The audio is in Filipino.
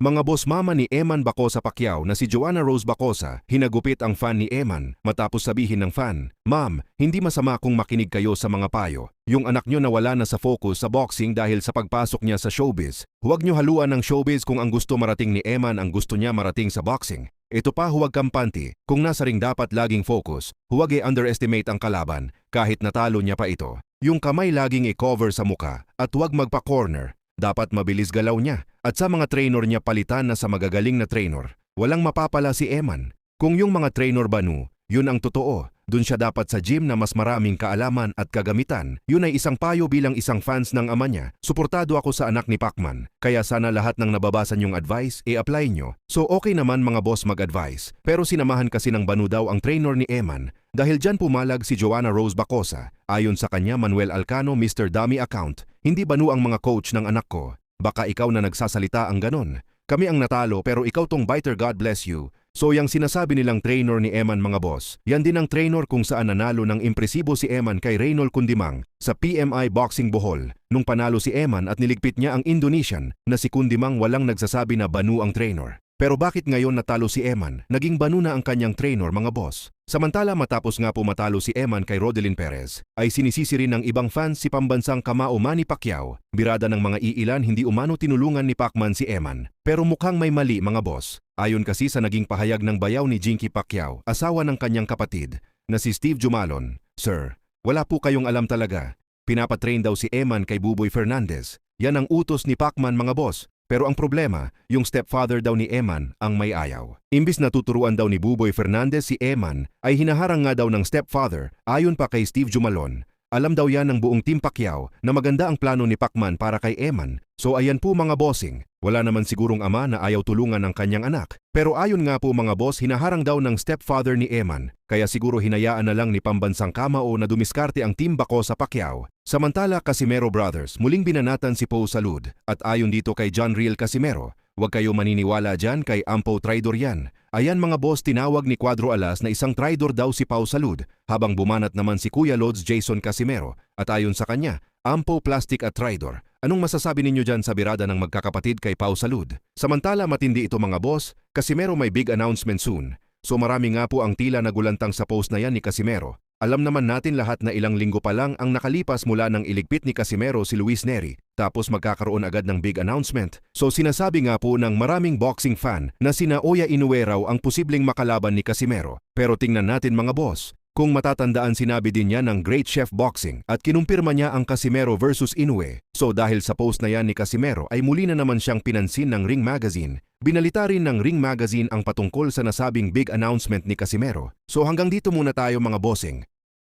Mga boss, mama ni Eman Bacosa Pacquiao na si Joanna Rose Bacosa, hinagupit ang fan ni Eman matapos sabihin ng fan, "Ma'am, hindi masama kung makinig kayo sa mga payo. Yung anak nyo nawala na sa focus sa boxing dahil sa pagpasok niya sa showbiz. Huwag nyo haluan ng showbiz kung ang gusto marating ni Eman ang gusto niya marating sa boxing. Ito pa, huwag kampante. Kung nasa ring dapat laging focus, huwag i-underestimate ang kalaban kahit natalo niya pa ito. Yung kamay laging i-cover sa muka at huwag magpa-corner. Dapat mabilis galaw niya at sa mga trainer niya palitan na sa magagaling na trainer. Walang mapapala si Eman. Kung yung mga trainer banu, yun ang totoo. Dun siya dapat sa gym na mas maraming kaalaman at kagamitan. Yun ay isang payo bilang isang fans ng ama niya. Suportado ako sa anak ni Pacman. Kaya sana lahat ng nababasa niyong advice, i-apply nyo. So okay naman mga boss mag-advise. Pero sinamahan kasi ng banu daw ang trainer ni Eman. Dahil dyan pumalag si Joanna Rose Bacosa. Ayon sa kanya, Manuel Alcano, Mr. Dummy Account. Hindi banu ang mga coach ng anak ko. Baka ikaw na nagsasalita ang ganon. Kami ang natalo pero ikaw tong biter, God bless you. So yang sinasabi nilang trainer ni Eman mga boss, yan din ang trainer kung saan nanalo ng impresibo si Eman kay Reynold Kundimang sa PMI Boxing Bohol. Nung panalo si Eman at niligpit niya ang Indonesian na si Kundimang, walang nagsasabi na banu ang trainer. Pero bakit ngayon natalo si Eman, naging banu na ang kanyang trainer mga boss? Samantala matapos nga po matalo si Eman kay Rodelyn Perez, ay sinisisi rin ng ibang fans si pambansang kamao Manny Pacquiao. Birada ng mga iilan hindi umano tinulungan ni Pacman si Eman. Pero mukhang may mali mga boss. Ayon kasi sa naging pahayag ng bayaw ni Jinky Pacquiao, asawa ng kanyang kapatid, na si Steve Jumalon, "Sir, wala po kayong alam talaga. Pinapatrain daw si Eman kay Buboy Fernandez. Yan ang utos ni Pacman mga boss. Pero ang problema, yung stepfather daw ni Eman ang may ayaw. Imbis na tuturuan daw ni Buboy Fernandez si Eman, ay hinaharang nga daw ng stepfather. Ayon pa kay Steve Jumalon, alam daw yan ng buong Team Pacquiao na maganda ang plano ni Pacman para kay Eman. So ayan po mga bossing, wala naman sigurong ama na ayaw tulungan ng kanyang anak. Pero ayon nga po mga boss, hinaharang daw ng stepfather ni Eman. Kaya siguro hinayaan na lang ni pambansang kamao na dumiskarte ang Team Bacosa Pacquiao. Samantala, Casimero Brothers, muling binanatan si Pau Salud. At ayon dito kay John Riel Casimero, huwag kayo maniniwala dyan kay Ampo Traidor yan. Ayan mga boss, tinawag ni Cuadro Alas na isang traidor daw si Pau Salud, habang bumanat naman si Kuya Lods Jason Casimero. At ayon sa kanya, Ampo Plastic at Traidor. Anong masasabi ninyo dyan sa birada ng magkakapatid kay Pau Salud? Samantala matindi ito mga boss, Casimero may big announcement soon. So marami nga po ang tila nagulantang sa post na yan ni Casimero. Alam naman natin lahat na ilang linggo pa lang ang nakalipas mula nang iligpit ni Casimero si Luis Neri, tapos magkakaroon agad ng big announcement. So sinasabi nga po ng maraming boxing fan na sina Oya Inoue raw ang posibleng makalaban ni Casimero. Pero tingnan natin mga boss, kung matatandaan sinabi din niya ng Great Chef Boxing at kinumpirma niya ang Casimero versus Inoue. So dahil sa post na yan ni Casimero ay muli na naman siyang pinansin ng Ring Magazine. Binalita rin ng Ring Magazine ang patungkol sa nasabing big announcement ni Casimero. So hanggang dito muna tayo mga bossing.